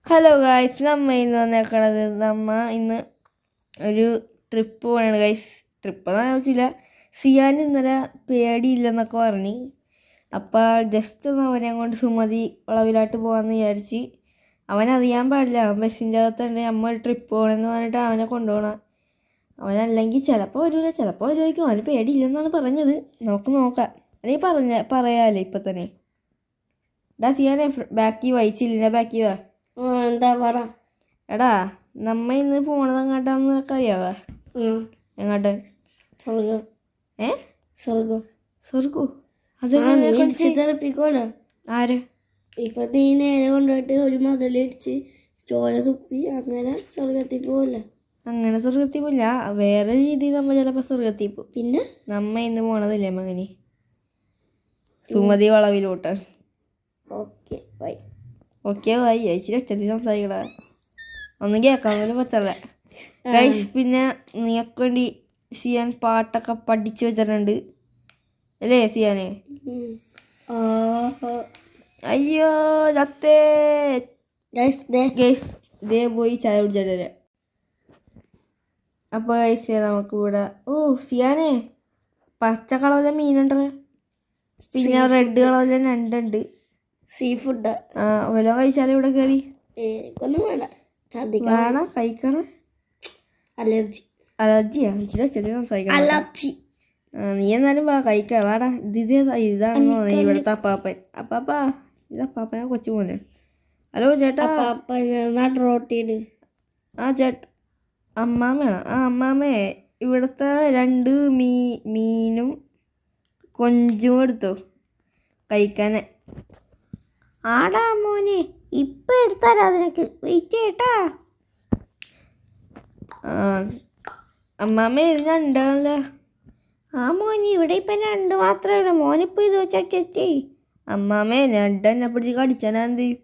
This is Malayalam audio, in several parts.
ഹലോ ഗായ്സ്, നമ്മ ഇന്ന് വന്നേക്കണത് ഇന്ന് ഒരു ട്രിപ്പ് പോവാണ് ഗായ്സ്. ട്രിപ്പൊന്നും ആവശ്യമില്ല. സിയാൻ ഇന്നലെ പേടിയില്ലെന്നൊക്കെ പറഞ്ഞ്, അപ്പം ജസ്റ്റ് ഒന്ന് അവനെ കൊണ്ട് സുമതി വളവിലായിട്ട് പോകാമെന്ന് വിചാരിച്ച്. അവനറിയാൻ പാടില്ല, അവൻ ബസ്സിൻ്റെ അകത്തുണ്ട് അമ്മ ഒരു ട്രിപ്പ് പോകണമെന്ന് പറഞ്ഞിട്ട് അവനെ കൊണ്ടുപോകണം. അവനല്ലെങ്കിൽ ചിലപ്പോൾ വരില്ല, ചിലപ്പോൾ വരുമായിരിക്കും. അവന് പേടിയില്ലെന്നാണ് പറഞ്ഞത്. നമുക്ക് നോക്കാം. അല്ലെങ്കിൽ പറയാമല്ലോ ഇപ്പം തന്നെ. സിയാനെ ബാക്കി വായിച്ചില്ല, ബാക്കി വാ. എന്താ പറ. എടാ, നമ്മ ഇന്ന് പോണത് എങ്ങോട്ടാന്ന് അറിയാവാ? എങ്ങോട്ട്? സ്വർഗം. സ്വർഗം. സ്വർഗോ? അതെപ്പിക്കോലോ. ആര്? ഇപ്പൊ നീ നേരെ കൊണ്ടുപോയിട്ട് ഒരു മുതലിടിച്ച് ചോര തുപ്പി അങ്ങനെ സ്വർഗത്തിൽ പോവല്ല. അങ്ങനെ സ്വർഗത്തിൽ പോയില്ല, വേറെ രീതിയിൽ നമ്മ ചിലപ്പോ സ്വർഗത്തിൽ പോകും. പിന്നെ നമ്മ ഇന്ന് പോണതില്ലേ മകനി, സുമതി വളവിലോട്ട്. Okay bye. Okay bye. ഇച്ചിരി ഒച്ചത്തിൽ സംസാരിക്കടാ, ഒന്നും കേൾക്കാൻ പോലും പറ്റല്ല ഗൈസ്. പിന്നെ നിനക്ക് വേണ്ടി സിയാൻ പാട്ടൊക്കെ പഠിച്ചു വെച്ചിട്ടുണ്ട് അല്ലേ സിയാനെ? അയ്യോ ചത്തേ ഗൈസ്. ദേ പോയി ചായ കുടിച്ചിട്ടേ. അപ്പോൾ ഗൈസ് നമുക്ക് ഇവിടെ സിയാനെ പച്ച കളറിലെ മീനുണ്ടേ, പിന്നെ റെഡ് കളറിലെ ഞണ്ടുണ്ട്. സീ ഫുഡ് വല്ല കഴിച്ചാലും ഇവിടെ കയറി. എനിക്കൊന്നും വേണ്ട, വേണം കഴിക്കണം. അലർജിയാ? ഇച്ചിരി ഒച്ചത്തിൽ സംസാരിക്കണം. അലർജി. നീ എന്നാലും വാ കഴിക്കാം, വാടാ. ഇതാണെന്നോ ഇവിടുത്തെ അപ്പാപ്പൻ? ഇത് അപ്പാപ്പനാ കൊച്ചു പോലെ. ഹലോ ചേട്ടാ. റോട്ടിന് അമ്മാമ്മയാണോ? അമ്മാമ്മേ, ഇവിടുത്തെ 2 മീനും കൊഞ്ചും എടുത്തോ കഴിക്കാനെ. ആടാ മോനെ, ഇപ്പൊ എടുത്താരാ നിനക്ക്, വെയിറ്റ് ചെയ്യട്ടാ. അമ്മാമ്മ ഇത് ഞണ്ടാണല്ലേ? മോനെ, ഇവിടെ ഇപ്പൊ 2 മാത്രമേ. മോനിപ്പോ ഇത് വെച്ച് അഡ്ജസ്റ്റ് ചെയ്യും. അമ്മാമ്മേ, ഞണ്ടെന്നെ പിടിച്ച് കടിച്ചാനാ എന്ത് ചെയ്യും?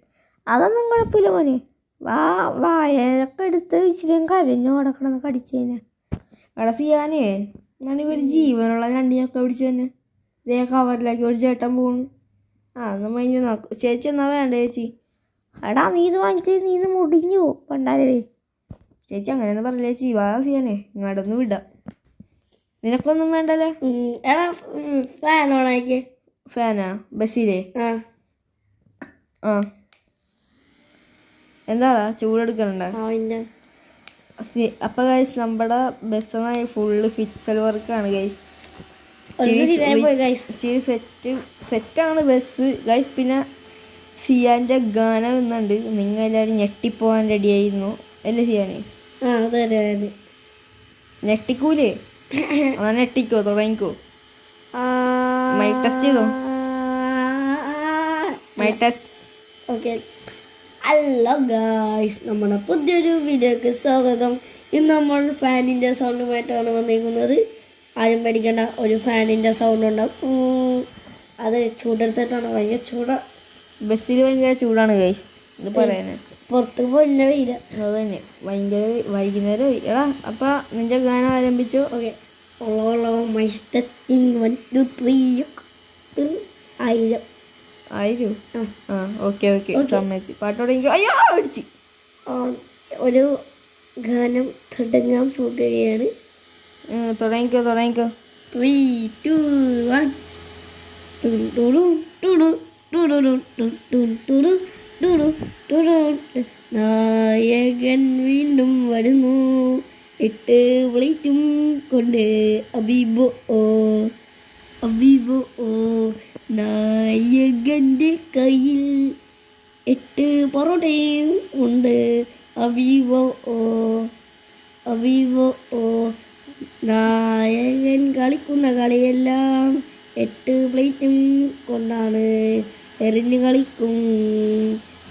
അതൊന്നും കുഴപ്പമില്ല മോനെ. വായൊക്കെ എടുത്ത് ഇച്ചിരി കരഞ്ഞു കിടക്കണമെന്ന് കടിച്ചേനെ. അവിടെ ചെയ്യാനേ ഞാനിവർ ജീവനുള്ള ഞണ്ടിനൊക്കെ പിടിച്ചു തന്നെ ഇതേ കവറിലാക്കി ഒരു ചേട്ടൻ പോണു. എന്നാ മൈൻഡ് നോക്കും. ചേച്ചി എന്നാ വേണ്ട ചേച്ചി? എടാ, നീ ഇത് വാങ്ങിച്ച് നീ ഇത് മുടിഞ്ഞു പണ്ടാലേ. ചേച്ചി അങ്ങനെയൊന്നും പറയില്ല ചേച്ചി. വാ ചെയ്യാനേ, ഇങ്ങോട്ടൊന്നും വിടാം. നിനക്കൊന്നും വേണ്ടല്ലോ. എടാ, ഫാൻ ഓണാക്കി. ഫാനാ ബസ്സിലേ? എന്താടാ ചൂടെടുക്കണുണ്ടോ? അപ്പൊ ഗൈസ്, നമ്മുടെ ബസ് ഫുള്ള് ഫിക്സൽ വർക്കാണ് ഗൈസ്. സെറ്റാണ് ബസ് ഗൈസ്. പിന്നെ സിയാന്റെ ഗാനം ഇന്നുണ്ട്. നിങ്ങൾ എല്ലാവരും ഞെട്ടിപ്പോവാൻ റെഡിയായിരുന്നു അല്ലേ സിയാനെ? ഞെട്ടിക്കൂലേ? ഞെട്ടിക്കോ, തുടങ്ങിക്കോ. മൈക്ക് ടെസ്റ്റ് ചെയ്തോ, mic test. Okay. Hello guys, നമ്മുടെ പുതിയൊരു വീഡിയോക്ക് സ്വാഗതം. ഇന്ന് നമ്മൾ ഫാനിൻ്റെ സൗണ്ടുമായിട്ടാണ് വന്നിരിക്കുന്നത്. ആരും പേടിക്കേണ്ട, ഒരു ഫാനിൻ്റെ സൗണ്ട് ഉണ്ടാവും. അത് ചൂടെടുത്തിട്ടാണ്. ഭയങ്കര ചൂടാ ബസ്സിൽ, ഭയങ്കര ചൂടാണ് ഗൈസ്. ഇത് പറയാന് പുറത്ത് പോയില്ല, വെയില. അത് തന്നെ, ഭയങ്കര വൈകുന്നേരം. എടാ, അപ്പൊ നിന്റെ ഗാനം ആരംഭിച്ചു. ഓക്കെ. 1 2 3 1000. ഓക്കെ സമ്മതിച്ച്. പാട്ടോടെ അയ്യോ അടിച്ച്. ഒരു ഗാനം തുടങ്ങാൻ പോകുകയാണ്. തുടങ്ങിക്കോ. 3 2 1 നായകൻ വീണ്ടും വരുന്നു, 8 പ്ലേറ്റും കൊണ്ട്. അബീബോ നായകന്റെ കയ്യിൽ 8 പൊറോട്ടയും ഉണ്ട്. അബീബോ നായകൻ കളിക്കുന്ന കളിയെല്ലാം 8 പ്ലേറ്റും കൊണ്ടാണ്. എറിഞ്ഞ് കളിക്കും,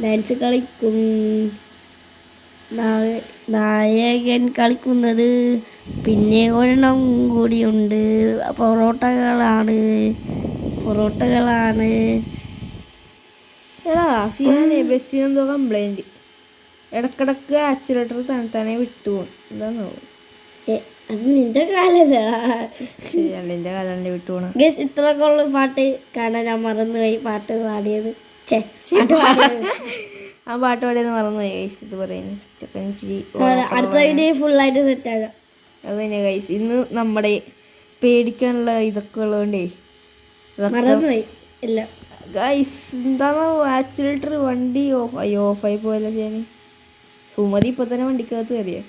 ഡാൻസ് കളിക്കും. നായകൻ കളിക്കുന്നത് പിന്നെ ഒരെണ്ണം കൂടിയുണ്ട്. പൊറോട്ടകളാണ്. എടാ സിയാനെ, ബസ്സിനെന്തോ കംപ്ലൈൻറ്റ്. ഇടക്കിടക്ക് ആക്സിലേറ്റർ തന്നെ വിട്ടുപോകും. എന്താണോ? അത് നിന്റെ കാലല്ല, എന്റെ കാലല്ലേ വിട്ടുപോകണം. ഗസ്, ഇത്രയൊക്കെ ഉള്ള പാട്ട് കാണാൻ ഞാൻ മറന്നുപോയി. പാട്ട് പാടിയത് ആ പാട്ട് പാടിയെന്ന് മറന്നുപോയി ഗൈസ്. ഇത് പറയുന്നു ചെക്കൻ ഇച്ചിരി അടുത്ത വീഡിയോ ഫുള്ളായിട്ട് സെറ്റ് ആകാം. അത് തന്നെ ഗൈസ്. ഇന്ന് നമ്മുടെ പേടിക്കാനുള്ള ഇതൊക്കെ ഉള്ളതുകൊണ്ടേ മറന്നുപോയി ഇല്ല ഗൈസ്. എന്താണ് ആക്സിലേറ്റർ വണ്ടി ഓഫായി പോയല്ലോ ഞാൻ. സുമതി ഇപ്പൊ തന്നെ വണ്ടിക്കകത്ത് കയറിയ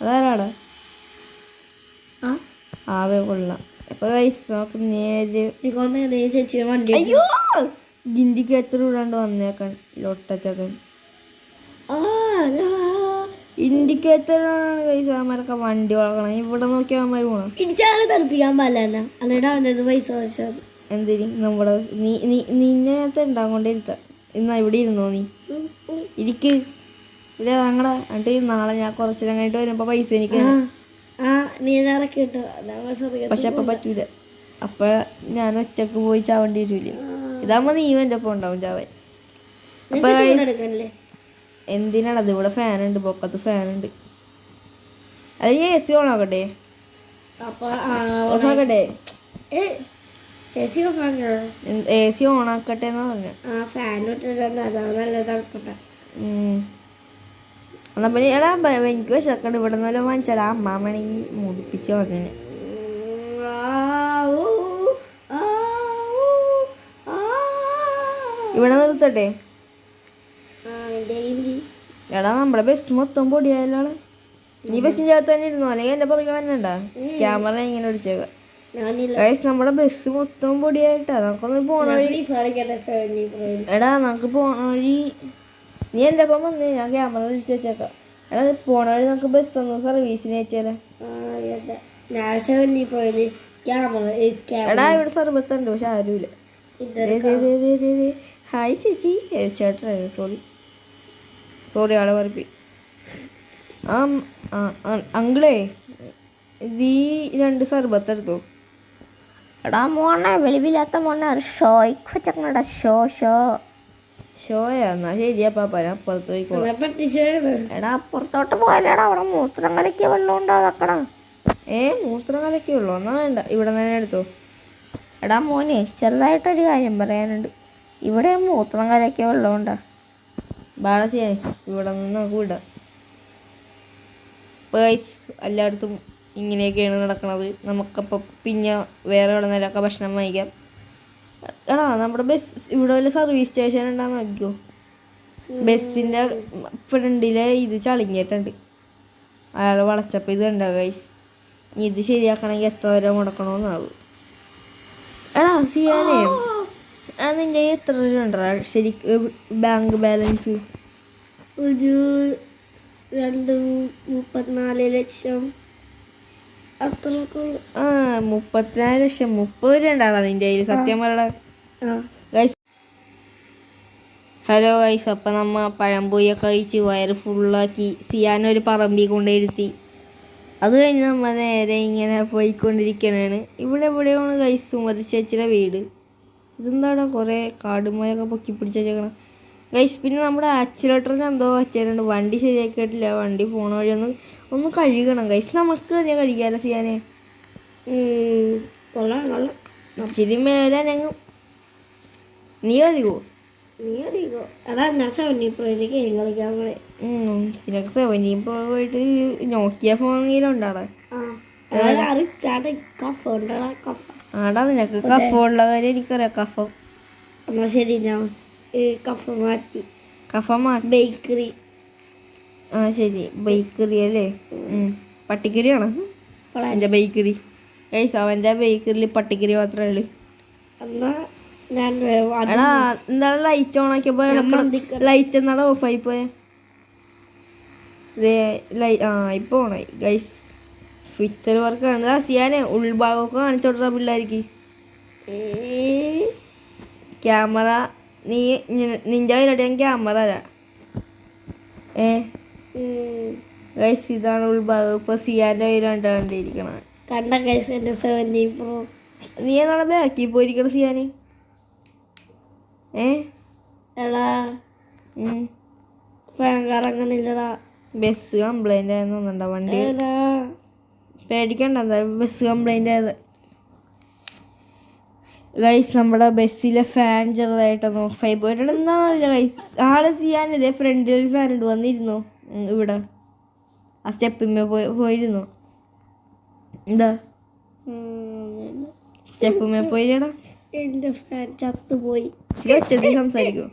അതാരാടാ? ആവേ കൊള്ളാം. അപ്പൊ ഗൈസ് നമുക്ക് നേരെ ചേച്ചി വണ്ടി അയ്യോ ഇൻഡിക്കേറ്റർ ഇടാണ്ട് വന്നേക്കാൻ ലൊട്ടച്ചക്കൻ. ഇൻഡിക്കേറ്ററാണ് കൈ അവന്മാരൊക്കെ വണ്ടി വളക്കണം. ഇവിടെ നോക്കിയാൽ അവന്മാർ പോകണം. ഇടിച്ചാണ് തണുപ്പിക്കാൻ പാടില്ല. അല്ലേടാ അവൻ്റെ പൈസ വെച്ചത് എന്തിന് നമ്മുടെ നിന്നത്തെ ഉണ്ടാകൊണ്ടേ ഇരുത്താം. ഇന്നാ ഇവിടെ ഇരുന്നോ നീ ഇരിക്ക് ഇവിടെ ഞങ്ങളുടെ. എന്നിട്ട് നാളെ ഞാൻ കുറച്ചു നേരം കഴിഞ്ഞിട്ട് വരുമ്പോ പൈസ എനിക്ക് നീ ഇറക്കി കിട്ടോ. പക്ഷെ അപ്പൊ പറ്റൂല. അപ്പൊ ഞാൻ ഒറ്റക്ക് പോയി ചാവേണ്ടി വരൂല. ഇതാകുമ്പോ നീ എൻ്റെ ഒപ്പം ഉണ്ടാവും ചാവൻ. അപ്പൊ എന്തിനാണത്? ഇവിടെ ഫാനുണ്ട്, പൊക്കത്ത് ഫാനുണ്ട്. അത് ഞാൻ AC ഓണാക്കട്ടെ? ഓണാക്കട്ടെ? AC ഓണാക്കട്ടെ എന്നാ പറഞ്ഞ. എന്നാ പിന്നെ എടാ എനിക്ക് വിശക്കണ്ട്. ഇവിടെ നിന്നല്ലോ വാങ്ങിച്ചാൽ ആ അമ്മാമണെങ്കിൽ മുടിപ്പിച്ച് വന്നേനെ. ഇവിടെ നിർത്തട്ടെ? എടാ നമ്മുടെ ബസ് മൊത്തം പൊടിയായല്ലോ. നീ ബസ്സിൻ്റെ അകത്ത് തന്നെ ഇരുന്നോ? അല്ലെങ്കിൽ എൻ്റെ പുറകെ തന്നെ ഉണ്ടാ? ക്യാമറ ഇങ്ങനെ ഒടിച്ചേക്കാം. നമ്മുടെ ബസ് മൊത്തം പൊടിയായിട്ടാ. നമുക്കൊന്ന് പോണ വഴി എടാ നമുക്ക് പോണ വഴി നീ എൻ്റെ ഒപ്പം വന്നേ. ഞാൻ ക്യാമറ ഒടിച്ച് വെച്ചേക്കാം. എടാ പോണ വഴി നമുക്ക് ബസ് ഒന്ന് സർവീസിന് അയച്ചാലേ. എടാ ഇവിടെ സർബത്തുണ്ട് പക്ഷെ ആരുമില്ല. ഹായ് ചേച്ചി. ചേട്ടാ സോറി ആളെ പറപ്പി. അങ്കിളേ ഈ 2 സർബത്ത് എടുത്തോ. എടാ മോനെ വെളിവില്ലാത്ത മോനെ ഷോയ്ക്ക് വെച്ചേക്കണടാ. ഷോയാ? എന്നാ ശരിയാ പാപ്പ, ഞാൻ അപ്പുറത്ത് പോയിക്കോളാം. എടാ അപ്പുറത്തോട്ട് പോയാലേടാ അവിടെ മൂത്രം കലക്കിയ വെള്ളം ഉണ്ടാക്കടാ. മൂത്രം കലക്കിയ വെള്ളം എന്നാ വേണ്ട, ഇവിടെ തന്നെ എടുത്തോ. എടാ മോനെ ചെറുതായിട്ടൊരു കാര്യം പറയാനുണ്ട്. ഇവിടെ മൂത്രം കലക്കിയ വെള്ളം ഉണ്ടാ. ബാള ചെയ്യാൻ ഇവിടെ നിന്ന് നമുക്ക് വിടാം. എല്ലായിടത്തും ഇങ്ങനെയൊക്കെയാണ് നടക്കുന്നത്. നമുക്കപ്പോൾ പിന്നെ വേറെ എവിടെ നിന്നൊക്കെ ഭക്ഷണം വാങ്ങിക്കാം. എടാ നമ്മുടെ ബസ് ഇവിടെ വല്ല സർവീസ് സ്റ്റേഷൻ ഉണ്ടാന്ന് നോക്കിയോ? ബസ്സിൻ്റെ ഫ്രണ്ടിലെ ഇത് ചളിങ്ങിയിട്ടുണ്ട്. അയാൾ വളച്ചപ്പോൾ ഇത് ഉണ്ടാവുക ഗൈസ്. ഇത് ശരിയാക്കണമെങ്കിൽ എത്ര വരെ മുടക്കണമെന്നാവും. എടാ സിയാനേ നിൻ്റെ എത്ര രൂപ ഉണ്ടോ ശരിക്കും ബാങ്ക് ബാലൻസ്? ഒരു 34 ലക്ഷം അത്രയൊക്കെ. 34 ലക്ഷം 30 രൂപ ഉണ്ടാടാ നിൻ്റെ കയ്യിൽ? സത്യം പറയടാ ഗൈസ്. Hello guys. അപ്പം നമ്മ പഴംപൊരിയൊക്കെ കഴിച്ച് വയറ് ഫുള്ളാക്കി സിയാനൊരു പറമ്പിൽ കൊണ്ടിരുത്തി. അത് കഴിഞ്ഞ് നമ്മൾ നേരെ ഇങ്ങനെ പോയിക്കൊണ്ടിരിക്കണതാണ്. ഇവിടെ എവിടെയാണ് ഗൈസ് സുമതി ചേച്ചിയുടെ വീട്. ഇതെന്താടാ കുറേ കാടുമയൊക്കെ പൊക്കി പിടിച്ചേക്കണം ഗൈസ്. പിന്നെ നമ്മുടെ ആക്സിലേറ്ററിന് എന്തോ വച്ചാലുണ്ട്. വണ്ടി ശരിയാക്കിയിട്ടില്ല. വണ്ടി പോണ വഴി ഒന്ന് കഴുകണം ഗൈസ്. നമുക്ക് തന്നെ കഴിക്കാമല്ലോ സിയാനെ. ഇച്ചിരി മേലെ ഞങ്ങൾ നീ കഴുകുമോ? എടാ ഞാൻ 70 Proയില് ഗെയിം കളിക്കാൻ പോണേ. ഇതിനൊക്കെ 70 Pro പോയിട്ട് നോക്കിയ ഫോണിലുണ്ടാടാ. ആടാ നിനക്ക് കഫമുള്ള കാര്യം എനിക്കറിയാം. കഫം എന്നാ ശരി ഞാൻ കഫ മാറ്റി. ബേക്കറി. ശരി ബേക്കറി അല്ലേ? പട്ടിക്കറിയാണ് എൻ്റെ ബേക്കറി ഗൈസ്. അവൻ്റെ ബേക്കറിയിൽ പട്ടിക്കറി മാത്രമേ ഉള്ളൂ. എടാ എന്താണ് ലൈറ്റ് ഓൺ ആക്കിയപ്പോ ലൈറ്റ് എന്നാടാ ഓഫായി പോയെ? ഇപ്പൊ ഓണായി ഗൈസ്. ഫിക്സൽ വർക്കാണ് ചെയ്യാനേ. ഉൾഭാഗമൊക്കെ കാണിച്ചോട്ടാ പിള്ളേർക്ക്. ക്യാമറ നിന്റെ കയ്യിലടി ഞാൻ ക്യാമറ തരാം. ഗൈസ് ഇതാണ് ഉൾഭാഗം. ഇപ്പൊ സിയാന്റെ കയ്യിലാണ് കണ്ടിരിക്കണം. കണ്ട ഗൈസ് എൻ്റെ 70 Pro. നീ എന്നാണ് ബാക്കി പോയിരിക്കണ സിയാന്? എടാ ഫാൻ കറങ്ങണില്ലടാ. ബസ് കംപ്ലൈന്റ് ആയെന്നുണ്ടോ? വണ്ടി പേടിക്കണ്ട, ബസ് കംപ്ലൈന്റ് ആയത്. ഗൈസ് നമ്മുടെ ബസ്സിലെ ഫാൻ ചെറുതായിട്ടൊന്ന് ഓഫായി പോയിട്ടുണ്ട്. എന്താണെന്നറിയില്ല ഗൈസ്. ആളെ ചെയ്യാനില്ലേ ഫ്രണ്ടിൽ ഒരു ഫാൻ ഉണ്ട്, വന്നിരുന്നു ഇവിടെ ആ സ്റ്റെപ്പിന്മേൽ പോയിരുന്നു. എന്താ സ്റ്റെപ്പിന്മേൽ പോയില്ലടാ? എന്റെ ഫാൻ ചത്തുപോയി. ഒച്ചത്തിൽ സംസാരിക്കും.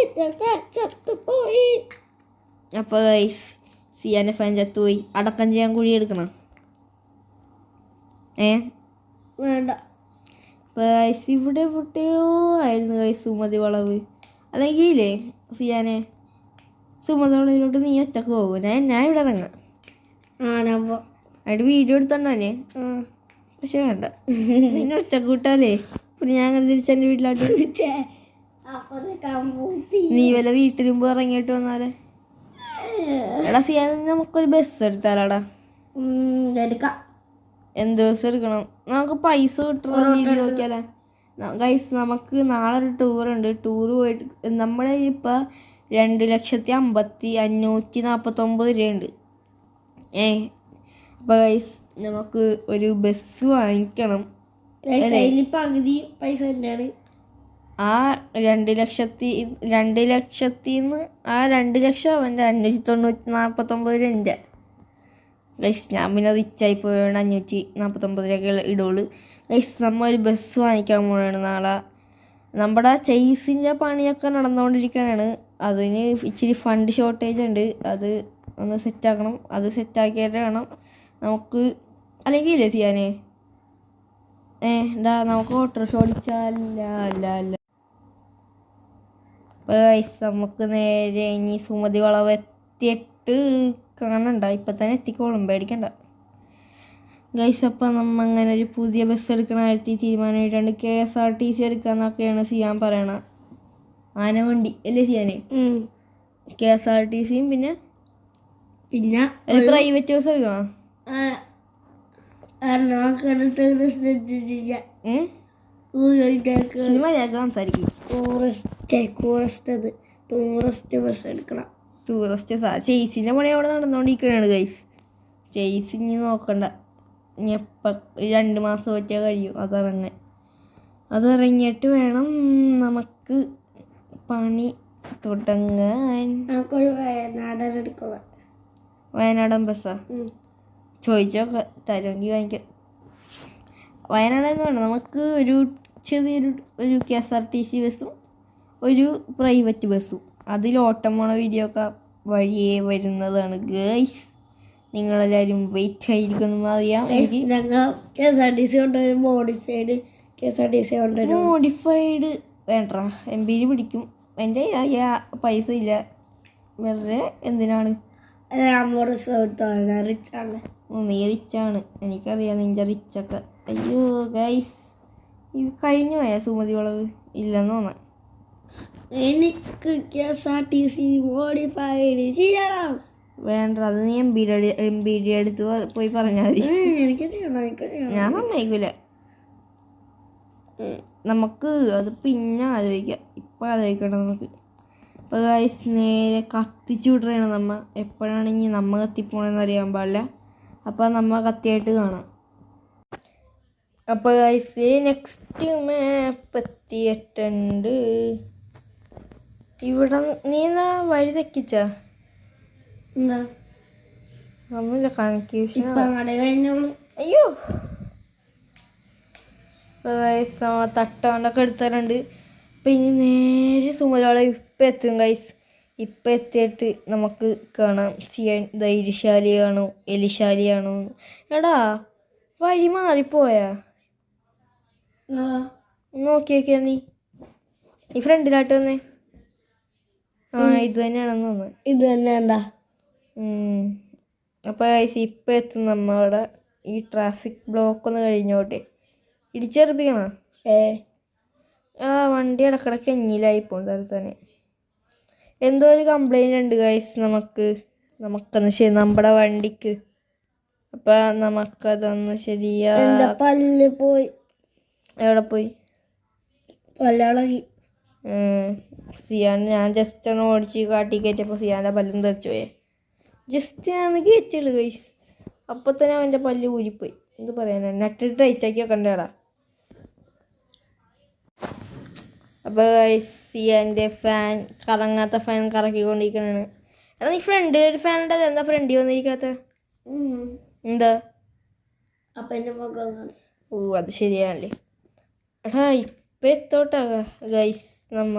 എന്റെ ഫാൻ ചത്തുപോയി. അപ്പോൾ ഗൈസ് സിയാൻ്റെ ഫാൻ ചത്തുപോയി. അടക്കം ചെയ്യാൻ കുഴി എടുക്കണം. വേണ്ട. ഗൈസ് ഇവിടെ എവിടെയോ ആയിരുന്നു ഗൈസ് സുമതി വളവ്. അല്ലെങ്കിൽ ഇല്ലേ സിയാനെ സുമതി വളവിലോട്ട് നീ ഒറ്റക്ക് പോകും. ഞാൻ ഇവിടെ ഇറങ്ങാം. അതിൻ്റെ വീഡിയോ എടുത്തോണ്ടേ. പക്ഷെ വേണ്ട, നിന്നെ ഒറ്റക്ക് വിട്ടാലേ പിന്നെ ഞാൻ അങ്ങനെ തിരിച്ചെൻ്റെ വീട്ടിലോട്ട്. നീ വല്ല വീട്ടിലും പോയി ഇറങ്ങിയിട്ട് വന്നാലേ. എടാ സിയാൻ നമുക്കൊരു ബസ് എടുത്താലാടാ. എടുക്കാം. എന്ത് ബസ് എടുക്കണം? നമുക്ക് പൈസ കിട്ടുന്ന രീതി നോക്കിയാലേ. ഗൈസ് നമുക്ക് നാളെ ഒരു ടൂറുണ്ട്. ടൂറ് പോയിട്ട് നമ്മുടെ ഇപ്പം 2,50,549 രൂപയുണ്ട്. അപ്പം ഗൈസ് നമുക്ക് ഒരു ബസ് വാങ്ങിക്കണം. പകുതി പൈസ തന്നെയാണ് ആ 2,00,000 ആ 2,00,000 അവൻ്റെ 549 രൂപ. ഗൈസ് ഞാൻ പിന്നെ റിച്ചായി പോയാണ് 549 രൂപ ഇടുള്ളൂ. ഗൈസ് നമ്മൾ ഒരു ബസ് വാങ്ങിക്കാൻ പോവുകയാണ് നാളെ. നമ്മുടെ ചെയ്സിൻ്റെ പണിയൊക്കെ നടന്നുകൊണ്ടിരിക്കുകയാണ്. അതിന് ഇച്ചിരി ഫണ്ട് ഷോർട്ടേജ് ഉണ്ട്. അത് ഒന്ന് സെറ്റാക്കണം. അത് സെറ്റാക്കിയിട്ട് വേണം നമുക്ക്. അല്ലെങ്കിൽ ഇല്ലേ ചെയ്യാനേ നമുക്ക് ഓട്ടോറിക്ഷ ഓടിച്ചാലല്ല. അപ്പോൾ ഗൈസ് നമുക്ക് നേരെ ഇനി സുമതി വളവ് എത്തിയിട്ട് കാണണ്ട, ഇപ്പം തന്നെ എത്തിക്കോളും, പേടിക്കണ്ട ഗൈസ്. അപ്പം നമ്മൾ അങ്ങനെ ഒരു പുതിയ ബസ് എടുക്കണ കാര്യത്തിൽ തീരുമാനമായിട്ടുണ്ട്. KSRTC എടുക്കാന്നൊക്കെയാണ് സിയാൻ പറയണ. ആനവണ്ടി അല്ലേ സിയാനെ? KSRTCയും പിന്നെ ഒരു പ്രൈവറ്റ് ബസ് എടുക്കണം. സംസാരിക്കും. ടൂറിസ്റ്റ് ബസ് എടുക്കണം. ടൂറിസ്റ്റ് ചേസിൻ്റെ പണി അവിടെ നടന്നുകൊണ്ടിരിക്കുകയാണ് ഗൈസ്. ചേസ് ഇനി നോക്കണ്ട, ഇനി എപ്പം 2 മാസം വെച്ചാൽ കഴിയും അതിറങ്ങിയിട്ട് വേണം നമുക്ക് പണി തുടങ്ങാൻ. നമുക്കൊരു വയനാടൻ എടുക്കണം. വയനാടൻ ബസ്സാ? ചോദിച്ചോക്കെ തരുമെങ്കിൽ വാങ്ങിക്കാം. വയനാടെന്ന് വേണം നമുക്ക് ഒരു ചെറിയൊരു KSRTC ബസ്സും ഒരു പ്രൈവറ്റ് ബസ്സും. അതിൽ ഓട്ടം പോണ വീഡിയോ ഒക്കെ വഴിയേ വരുന്നതാണ് ഗൈസ്. നിങ്ങളെല്ലാവരും വെയിറ്റ് ആയിരിക്കുന്നു അറിയാം. മോഡിഫൈഡ് വേണ്ട, MB പിടിക്കും. എൻ്റെ പൈസ ഇല്ല, വെറുതെ എന്തിനാണ്? നീ റിച്ചാണ്, എനിക്കറിയാം നിൻ്റെ റിച്ചൊക്കെ. അയ്യോ ഗൈസ്, ഇത് കഴിഞ്ഞു പോയാ സുമതി വളവ്? ഇല്ലെന്ന് തോന്നാം. എനിക്ക് KSRTC മോഡിഫൈഡ് ചെയ്യണം. വേണ്ട, അത് നീ MBD അടുത്ത് പോയി പറഞ്ഞാൽ മതി. ഞാൻ സമ്മതിക്കില്ല. നമുക്ക് അത് പിന്നെ ആലോചിക്കാം, ഇപ്പം ആലോചിക്കണം നമുക്ക്. അപ്പോൾ ഗൈസ് നേരെ കത്തിച്ചു വിടണം നമ്മ. എപ്പോഴാണെങ്കിൽ നമ്മ കത്തിപ്പോണെന്ന് അറിയാൻ പാടില്ല. അപ്പോൾ നമ്മ കത്തിയായിട്ട് കാണാം. അപ്പോൾ ഗൈസ് നെക്സ്റ്റ് മാപ്പ് എത്തിയിട്ടുണ്ട്. ഇവിടെ നീ എന്നാ വഴി തെക്കിച്ചാ? എന്താ ഒന്നുമില്ല, കൺഫ്യൂഷൻ. അയ്യോ തട്ടോണ്ടൊക്കെ എടുത്തരുണ്ട്. അപ്പം ഇനി നേരെ സുമതിവള ഇപ്പം എത്തും ഗൈസ്. ഇപ്പം എത്തിയിട്ട് നമുക്ക് കാണാം സിയാൻ ധൈര്യശാലിയാണോ എലിശാലിയാണോ. എടാ വഴി മാറിപ്പോയാ? നോക്കിയൊക്കെയാ നീ ഈ ഫ്രണ്ടിലായിട്ട് വന്നേ. ഇത് തന്നെയാണെന്ന് തോന്നുന്നു. ഇത് തന്നെ ഉണ്ടാ. അപ്പോൾ ഗൈസ് ഇപ്പം എത്തും നമ്മവിടെ. ഈ ട്രാഫിക് ബ്ലോക്ക് ഒന്ന് കഴിഞ്ഞോട്ടെ. ഇടിച്ചെറിപ്പിക്കണോ? വണ്ടി ഇടക്കിടക്ക് എഞ്ഞിലായിപ്പോകും തന്നെ. എന്തോ ഒരു കംപ്ലൈൻറ്റ് ഉണ്ട് ഗൈസ് നമുക്കൊന്ന് ശരി നമ്മുടെ വണ്ടിക്ക്. അപ്പം നമുക്കതൊന്ന് ശരിയാ. പല്ല് പോയി. എവിടെ പോയി? പല്ലളകി. സിയാൻ ഞാൻ ജസ്റ്റ് ഒന്ന് ഓടിച്ച് കാട്ടി കയറ്റിയപ്പോൾ സിയാൻ്റെ പല്ലും തെറിച്ചു പോയേ. ജസ്റ്റ് ഞാൻ കയറ്റുള്ളൂ ഗൈസ്. അപ്പോൾ തന്നെ അവൻ്റെ പല്ല് ഊരിപ്പോയി. എന്ത് പറയാനാ, നട്ടിട്ട് ടൈറ്റാക്കി വെക്കണ്ടേടാ. അപ്പോൾ സിയാൻ്റെ ഫാൻ കറങ്ങാത്ത ഫാൻ കറക്കിക്കൊണ്ടിരിക്കണാണ്. എടാ നീ ഫ്രണ്ടിൽ ഒരു ഫാൻ ഉണ്ടല്ലോ, എന്താ ഫ്രണ്ടിൽ വന്നിരിക്കാത്ത? എന്താ? അപ്പം എൻ്റെ മുഖം ഓ അത് ശരിയാണല്ലേ. എടാ ഇപ്പം എത്തോട്ടാ ഗൈസ് നമ്മ.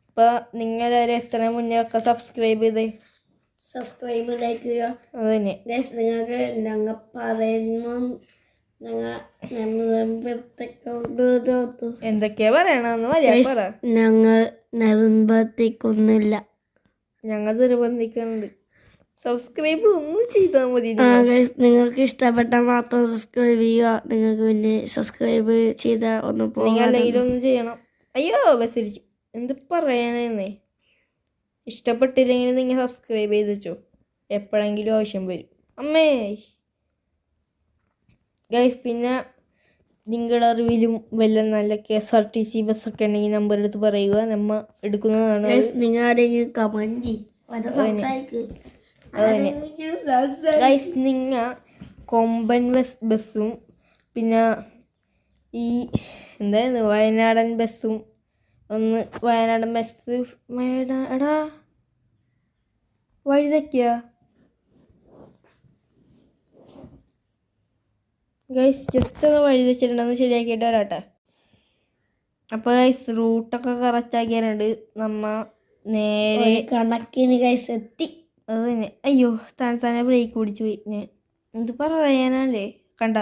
ഇപ്പം നിങ്ങളാരും എത്ര മുന്നേ ഒക്കെ സബ്സ്ക്രൈബ് ചെയ്തേ? സബ്സ്ക്രൈബ് ലൈക്ക് ചെയ്യുക. അത് തന്നെ ഗൈസ്. നിങ്ങൾക്ക് ഞങ്ങൾ പറയുമ്പോൾ എന്തൊക്കെയാ പറയണമെന്ന് മര്യാദ പറ. ഞങ്ങൾ നിർബന്ധിക്കുന്നില്ല. ഞങ്ങൾ നിർബന്ധിക്കുന്നുണ്ട്. സബ്സ്ക്രൈബ് ഒന്ന് ചെയ്താൽ മതി. നിങ്ങൾക്ക് ഇഷ്ടപ്പെട്ട മാത്രം സബ്സ്ക്രൈബ് ചെയ്യുക. നിങ്ങൾക്ക് പിന്നെ സബ്സ്ക്രൈബ് ചെയ്താൽ ഒന്ന് നിങ്ങൾ അല്ലെങ്കിൽ ഒന്ന് ചെയ്യണം. അയ്യോ ബസ്സിരിച്ചു എന്ത് പറയാനായിരുന്നേ. ഇഷ്ടപ്പെട്ടില്ലെങ്കിൽ നിങ്ങൾ സബ്സ്ക്രൈബ് ചെയ്ത് വെച്ചോ, എപ്പോഴെങ്കിലും ആവശ്യം വരും. അമ്മേ ഗൈസ്, പിന്നെ നിങ്ങളുടെ അറിവിലും വല്ല നല്ല KSRTC ബസ്സൊക്കെ ഉണ്ടെങ്കിൽ നമ്പർ എടുത്ത് പറയുക, നമ്മ എടുക്കുന്നതാണ്. നിങ്ങളാരെങ്കിലും കമന്റ് ഗൈസ്, നിങ്ങൾ കൊമ്പൻ ബസ്സും പിന്നെ ഈ എന്തായിരുന്നു വയനാടൻ ബസ്സും ഒന്ന് വയനാടൻ ബസ് എടാ വഴിതെക്കിയ ഗൈസ് ജസ്റ്റ് ഒന്ന് വഴിതെച്ചിട്ടുണ്ടെന്ന് ശരിയാക്കിയിട്ട് വരാട്ടെ. അപ്പോൾ ഗൈസ് റൂട്ടൊക്കെ കറക്റ്റ് ആക്കിയാലുണ്ട് നമ്മ നേരെ കണക്കിന് ഗൈസ് എത്തി. അത് തന്നെ. അയ്യോ തന്നെ ബ്രേക്ക് പിടിച്ചു പോയി. ഞാൻ എന്ത് പറയാനല്ലേ. കണ്ട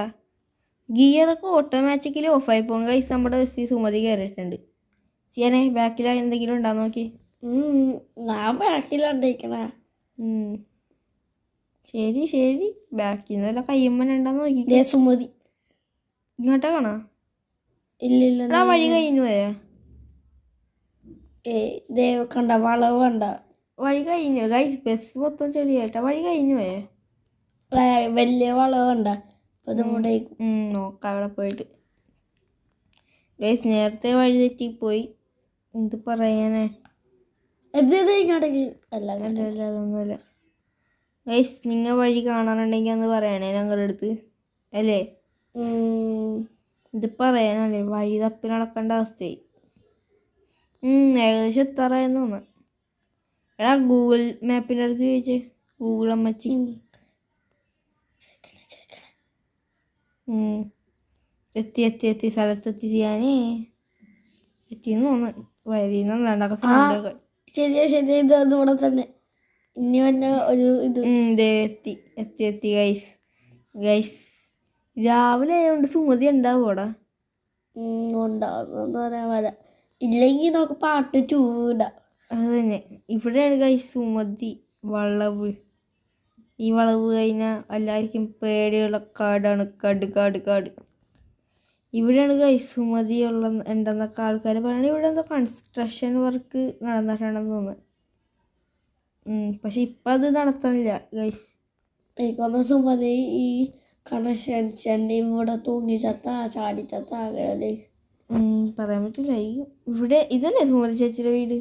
ഗിയറൊക്കെ ഓട്ടോമാറ്റിക്കലി ഓഫായി പോകും ഗൈസ്. നമ്മുടെ ബസ്സിൽ സുമതി കയറിയിട്ടുണ്ട്. ചെയ്യാനേ ബാക്കിൽ എന്തെങ്കിലും ഉണ്ടാ നോക്കി. ഞാൻ ബാക്കിലുണ്ടിരിക്കണ. ശരി ശരി, ബാക്കിൽ നിന്ന് വല്ല കയ്യമ്മൻ ഉണ്ടാന്ന് നോക്കി. സുമതി ഇങ്ങോട്ടാ കാണാ? ഇല്ലില്ല, വഴി കഴിഞ്ഞു പോയാ? കണ്ട വളവ് കണ്ട വഴി കഴിഞ്ഞു ഗൈസ്. ബസ് മൊത്തം ചെടിയായിട്ടാ. വഴി കഴിഞ്ഞു പോയേ? വലിയ വളവ് കണ്ട. നോക്കാം അവിടെ പോയിട്ട്. ഗൈസ് നേരത്തെ വഴി തെറ്റിപ്പോയി. എന്ത് പറയാനാ. അതൊന്നുമല്ല ഗൈസ്. നിങ്ങൾ വഴി കാണാനുണ്ടെങ്കിൽ അന്ന് പറയണേ ഞങ്ങളുടെ അടുത്ത് അല്ലേ. ഇത് പറയാനല്ലേ, വഴി തപ്പി നടക്കേണ്ട അവസ്ഥയായി. ഏകദേശം എത്താറായെന്ന് തോന്നുന്നു. എടാ ഗൂഗിൾ മാപ്പിൻ്റെ അടുത്ത് ചോദിച്ചേ, ഗൂഗിൾ അമ്മച്ചി. എത്തി എത്തി എത്തി സ്ഥലത്തെത്തി. ചെയ്യാനേ എത്തിന്ന് തോന്നുന്നു. വരിന്നൊക്കെ ശരിയാ ശരിയാ. ഇത് അതുകൂടെ തന്നെ ഇനി വന്ന ഒരു ഇത് എത്തി എത്തി എത്തി ഗൈസ്. ഗൈസ് രാവിലെ ആയതുകൊണ്ട് സുമതി ഉണ്ടാവൂടാ? ഉണ്ടാവുന്ന പറയാൻ പോലെ. ഇല്ലെങ്കിൽ നമുക്ക് പാട്ട് ചൂടാം. അത് തന്നെ. ഇവിടെയാണ് ഗൈസ് സുമതി വളവ്. ഈ വളവ് കഴിഞ്ഞാൽ എല്ലാവർക്കും പേടിയുള്ള കാടാണ്. കാട് കാട് കാട്. ഇവിടെയാണ് ഗൈസ് സുമതി ഉണ്ടെന്നൊക്കെ ആൾക്കാർ പറയണത്. ഇവിടെ എന്തോ കൺസ്ട്രക്ഷൻ വർക്ക് നടന്നിട്ടുണ്ടെന്ന് തോന്നുന്നു. പക്ഷെ ഇപ്പം അത് നടത്തണില്ല ഗൈസ്. എനിക്കൊന്ന് സുമതി ഈ കണക്ഷൻ ഇവിടെ തൂങ്ങി ചത്ത ചാടി ചത്ത അങ്ങനെ പറയാൻ പറ്റില്ല. ഇവിടെ ഇതല്ലേ സുമതി ചേച്ചിയുടെ വീട്?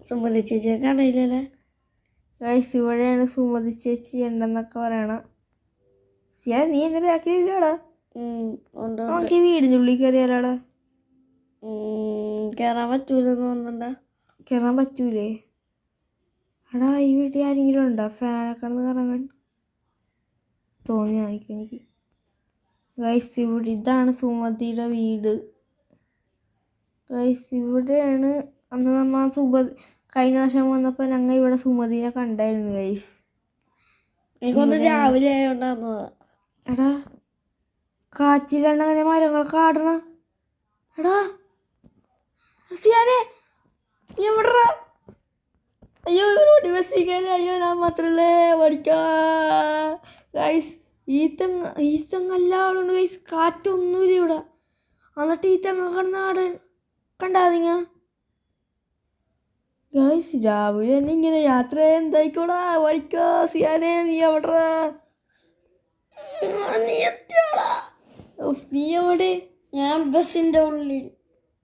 സുമതി ചേച്ചിയെ കാണില്ലല്ലേ ഗൈസ്. ഇവിടെയാണ് സുമതി ചേച്ചി ഉണ്ടെന്നൊക്കെ പറയണ. നീ എന്റെ ബാക്കിലില്ലാടാ. നമുക്ക് ഈ വീടിൻ്റെ ഉള്ളിൽ കയറിയാലാടാ. കയറാൻ പറ്റൂലെന്ന് തോന്നണ്ട. കയറാൻ പറ്റൂലേ? എടാ ഈ വീട്ടിൽ ആരെങ്കിലും ഉണ്ടോ ഫാനൊക്കെ കറങ്ങാൻ? തോന്നിയായിരിക്കും എനിക്ക്. ഗൈസ് ഇവിടെ ഇതാണ് സുമതിയുടെ വീട്. ഗൈസ് ഇവിടെയാണ് അന്ന് നമ്മ കഴിഞ്ഞ വർഷം വന്നപ്പോൾ ഞങ്ങൾ ഇവിടെ സുമതിനെ കണ്ടായിരുന്നു ഗൈസ്. എനിക്കൊന്ന് രാവിലെ ആയോണ്ടാന്ന്. എടാ കാച്ചിലാണ് അങ്ങനെ മരങ്ങൾ കാടണ. എടാ എവിടാ? അയ്യോ ഇവരോട് ബസ്സിക്കാരെ. അയ്യോ ഞാൻ മാത്രല്ലേ പഠിക്കാ ഗൈസ്. ഈ തെങ്ങ് എല്ലാ ആളുണ്ട് ഗൈസ്. കാറ്റൊന്നുമില്ല ഇവിടെ. എന്നിട്ട് ഈ തെങ്ങ കിടന്ന ആടൻ കണ്ടാതിങ്ങ ഗൈസ്. രാവിലെ തന്നെ ഇങ്ങനെ യാത്ര എന്തായിക്കോടാ പഠിക്കാ. സിയാനെ നീ എവിടാ? നീ എവിടെ? ഞാൻ ബസ്സിന്റെ ഉള്ളിൽ.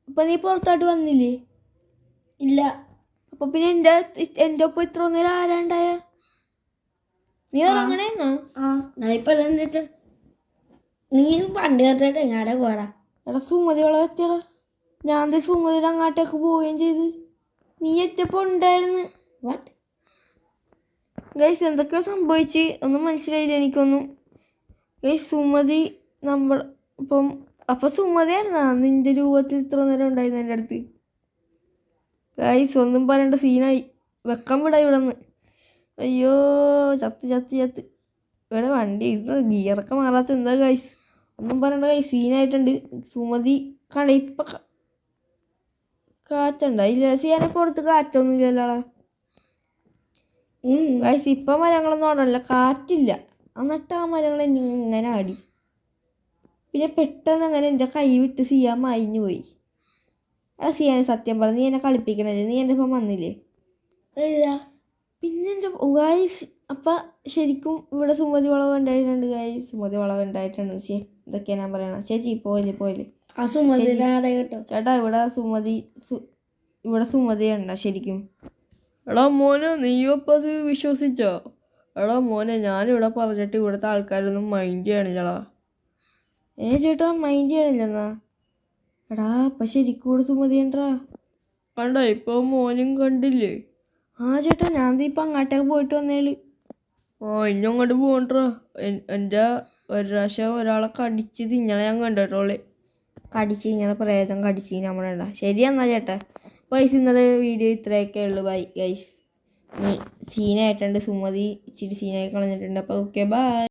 അപ്പൊ നീ പുറത്തോട്ട് വന്നില്ലേ? ഇല്ല. അപ്പൊ പിന്നെ എന്റെ ഒപ്പം ഇത്ര നേരം ആരാണ്ടായ? നീ ഇറങ്ങണേന്നാ? ഞാൻ ഇപ്പൊ എന്നിട്ട് നീ പണ്ട് കത്തിട്ട് എങ്ങാടെ പോടാ. എടാ സുമതി അവളെ എത്തിയടാ. ഞാൻ ദേ സുമതിയുടെ അങ്ങോട്ടേക്ക് പോവുകയും ചെയ്ത്. നീ എത്തിയപ്പോൾ ഉണ്ടായിരുന്നു. വാട്ട്? ഗൈസ് എന്തൊക്കെയോ സംഭവിച്ച് ഒന്നും മനസ്സിലായില്ല എനിക്കൊന്നും. ഗൈസ് സുമതി നമ്മൾ അപ്പം സുമതിയായിരുന്നാ നിന്റെ രൂപത്തിൽ ഇത്ര നേരം ഉണ്ടായിരുന്നു എൻ്റെ അടുത്ത്. ഗൈസ് ഒന്നും പറയേണ്ട സീനായി. വെക്കാൻ വിടാ ഇവിടെ നിന്ന്. അയ്യോ ചത്ത്. ഇവിടെ വണ്ടി ഇത് ഗിയറൊക്കെ മാറാത്ത എന്താ ഗൈസ്. ഒന്നും പറയണ്ട ഗൈസ്, സീനായിട്ടുണ്ട്. സുമതി കണ്ട ഇപ്പം കാറ്റുണ്ടായില്ല. സിയാനെ പുറത്ത് കാറ്റൊന്നും ഇല്ലല്ലോടാ ഗൈസ്. ഇപ്പം മരങ്ങളൊന്നും ഓടല്ല, കാറ്റില്ല. എന്നിട്ട് ആ മരങ്ങൾ ഇങ്ങനെ ആടി. പിന്നെ പെട്ടെന്ന് അങ്ങനെ എൻ്റെ കൈ വിട്ട് സിയാൻ മയിഞ്ഞു പോയി. എടാ സിയാനെ സത്യം പറഞ്ഞു, നീ എന്നെ കളിപ്പിക്കണല്ലേ? നീ എൻ്റെ ഒപ്പം വന്നില്ലേ? പിന്നെ എൻ്റെ ഗൈസ് അപ്പം ശരിക്കും ഇവിടെ സുമതി വളവ് ഉണ്ടായിട്ടുണ്ട് ഗൈസ്. സുമതി വളവ് ഉണ്ടായിട്ടുണ്ട്. ഇതൊക്കെയാ ഞാൻ പറയണ. ചേച്ചി പോയില്ലേ. ആ സുമതി കേട്ടോ ചേട്ടാ ഇവിടെ സുമതിയുണ്ട ശരിക്കും. എടാ മോനെ നീയോ അപ്പം അത് വിശ്വസിച്ചോ? എടാ മോനെ ഞാനിവിടെ പറഞ്ഞിട്ട് ഇവിടുത്തെ ആൾക്കാരൊന്നും മൈൻഡ് ചെയ്യണില്ലടാ. ചേട്ടാ മൈൻഡ് ചെയ്യണില്ലെന്നാ? എടാ അപ്പം ശരിക്കും ഇവിടെ സുമതിയുണ്ടാ. കണ്ട ഇപ്പൊ മോനും കണ്ടില്ലേ? ചേട്ടാ ഞാൻ ഇപ്പം അങ്ങോട്ടേക്ക് പോയിട്ട് വന്നേള്. ഇനി അങ്ങോട്ട് പോകണ്ടാ. എൻ്റെ ഒരു പ്രാവശ്യം ഒരാളെ കടിച്ച് തിന്നണ ഞാൻ കണ്ടിട്ടോളെ. കടിച്ച് ഇങ്ങനെ പ്രേതം കടിച്ച് നമ്മളുണ്ട. ശരിയെന്നാ ചേട്ടാ. ഗൈസ് ഇന്നത്തെ വീഡിയോ ഇത്രയൊക്കെ ഉള്ളു. Bye guys. നീ സീനായിട്ടുണ്ട്. സുമതി ഇച്ചിരി സീനായി കളഞ്ഞിട്ടുണ്ട്. അപ്പോൾ ഓക്കെ ബൈ.